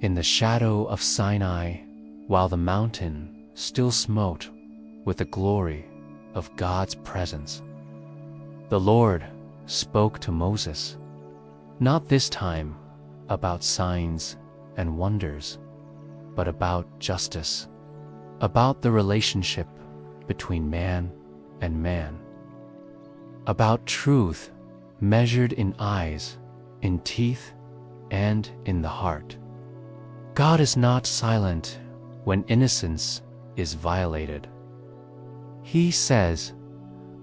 in the shadow of Sinai, while the mountain still smote with the glory of God's presence, the Lord spoke to Moses, not this time about signs and wonders, but about justice, about the relationship between man and man, about truth measured in eyes, in teeth, and in the heart. God is not silent when innocence is violated. He says,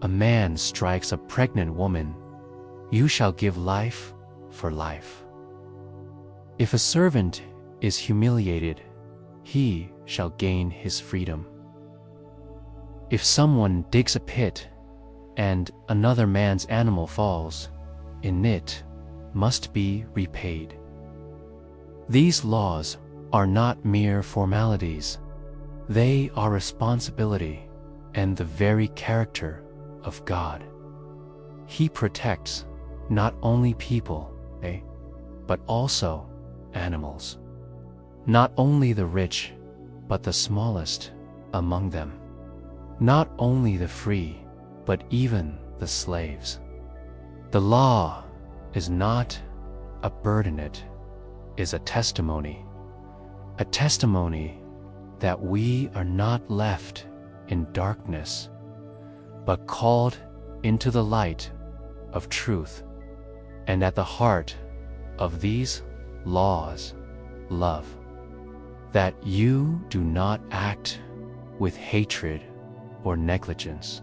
"A man strikes a pregnant woman, you shall give life for life. If a servant is humiliated, he shall gain his freedom. If someone digs a pit and another man's animal falls, in it must be repaid." These laws are not mere formalities. They are responsibility and the very character of God. He protects not only people, but also animals. Not only the rich, but the smallest among them. Not only the free, but even the slaves. The law is not a burden, it is a testimony that we are not left in darkness, but called into the light of truth. And at the heart of these laws, love. That you do not act with hatred or negligence.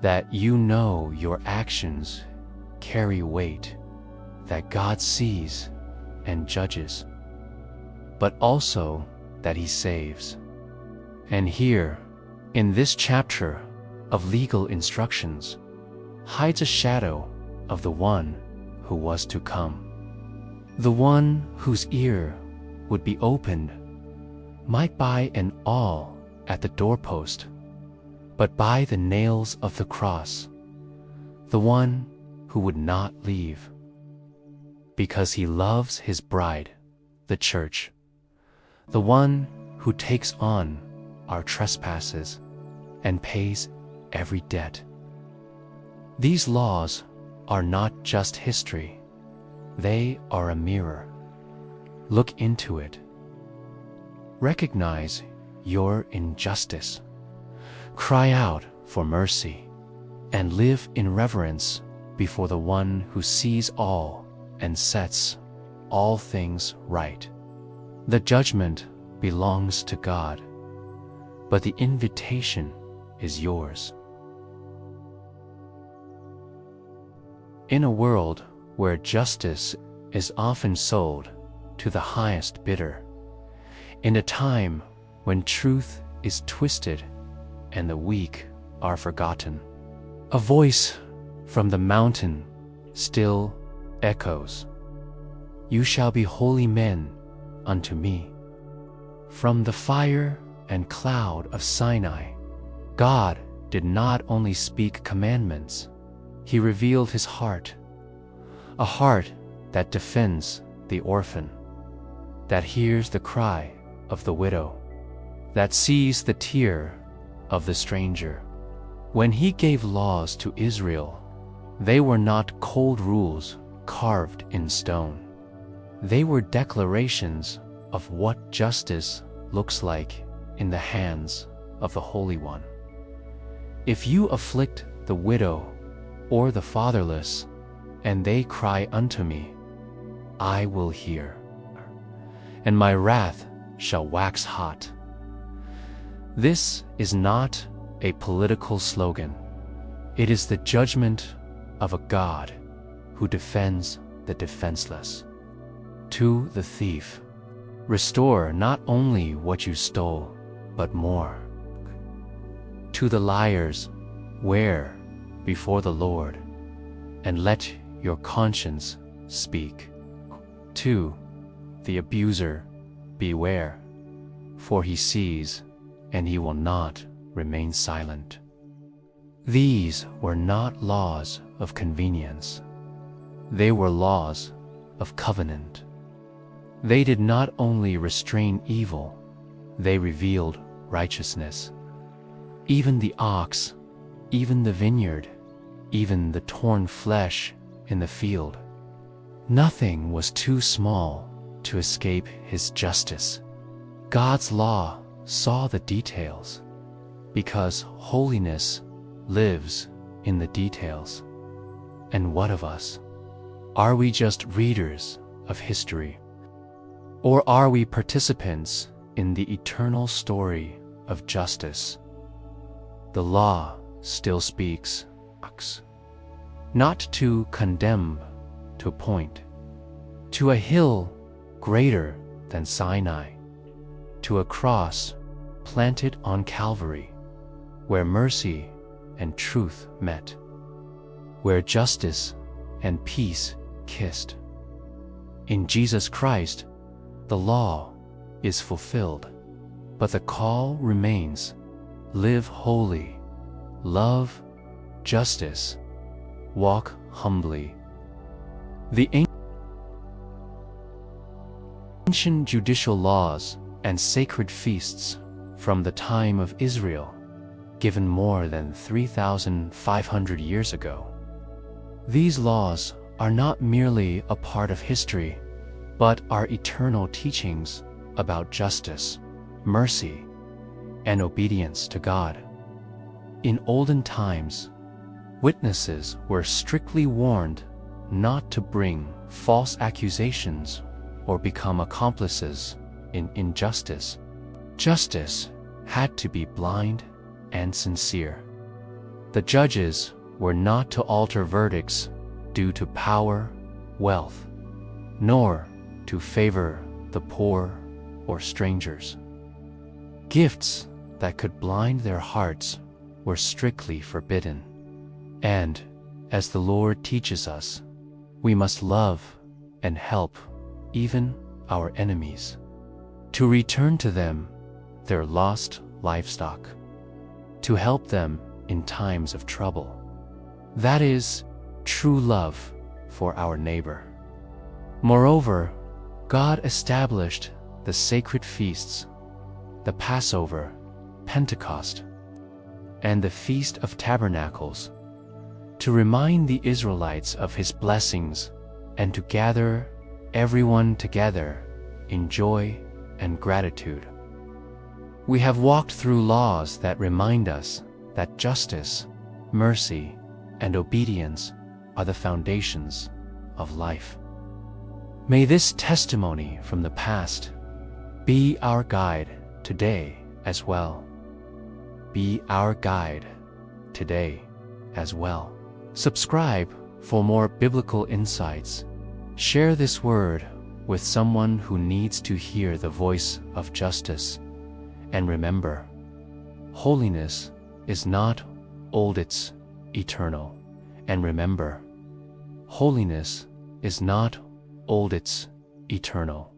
That you know your actions carry weight, that God sees and judges, but also that He saves. And here, in this chapter of legal instructions, hides a shadow of the one who was to come. The one whose ear would be opened might buy an awl at the doorpost, but by the nails of the cross, the one who would not leave, because He loves His bride, the church, the one who takes on our trespasses and pays every debt. These laws are not just history, they are a mirror. Look into it. Recognize your injustice. Cry out for mercy, and live in reverence before the one who sees all and sets all things right. The judgment belongs to God, but the invitation is yours. In a world where justice is often sold to the highest bidder, in a time when truth is twisted and the weak are forgotten, a voice from the mountain still echoes, "You shall be holy men unto me." From the fire and cloud of Sinai, God did not only speak commandments, He revealed His heart, a heart that defends the orphan, that hears the cry of the widow, that sees the tear of the stranger. When He gave laws to Israel, they were not cold rules carved in stone. They were declarations of what justice looks like in the hands of the Holy One. If you afflict the widow or the fatherless, and they cry unto me, I will hear, and my wrath shall wax hot. This is not a political slogan. It is the judgment of a God who defends the defenseless. To the thief, restore not only what you stole, but more. To the liars, wear before the Lord, and let your conscience speak. To the abuser, beware, for he sees, and he will not remain silent. These were not laws of convenience. They were laws of covenant. They did not only restrain evil, they revealed righteousness. Even the ox, even the vineyard, even the torn flesh in the field, nothing was too small to escape his justice. God's law saw the details, because holiness lives in the details. And what of us? Are we just readers of history? Or are we participants in the eternal story of justice? The law still speaks, not to condemn, to point, to a hill greater than Sinai, to a cross planted on Calvary, where mercy and truth met, where justice and peace kissed. In Jesus Christ, the law is fulfilled, but the call remains: live holy, love justice, walk humbly. The ancient judicial laws and sacred feasts from the time of Israel, given more than 3,500 years ago. These laws are not merely a part of history, but are eternal teachings about justice, mercy, and obedience to God. In olden times, witnesses were strictly warned not to bring false accusations or become accomplices in injustice. Justice had to be blind and sincere. The judges were not to alter verdicts due to power, wealth, nor to favor the poor or strangers. Gifts that could blind their hearts were strictly forbidden. And, as the Lord teaches us, we must love and help even our enemies, to return to them their lost livestock, to help them in times of trouble. That is true love for our neighbor. Moreover, God established the sacred feasts, the Passover, Pentecost, and the Feast of Tabernacles, to remind the Israelites of His blessings and to gather everyone together in joy and gratitude. We have walked through laws that remind us that justice, mercy, and obedience are the foundations of life. May this testimony from the past be our guide today as well. Be our guide today as well. Subscribe for more biblical insights. Share this word with someone who needs to hear the voice of justice. And remember, holiness is not old, it's eternal. And remember, holiness is not old, it's eternal.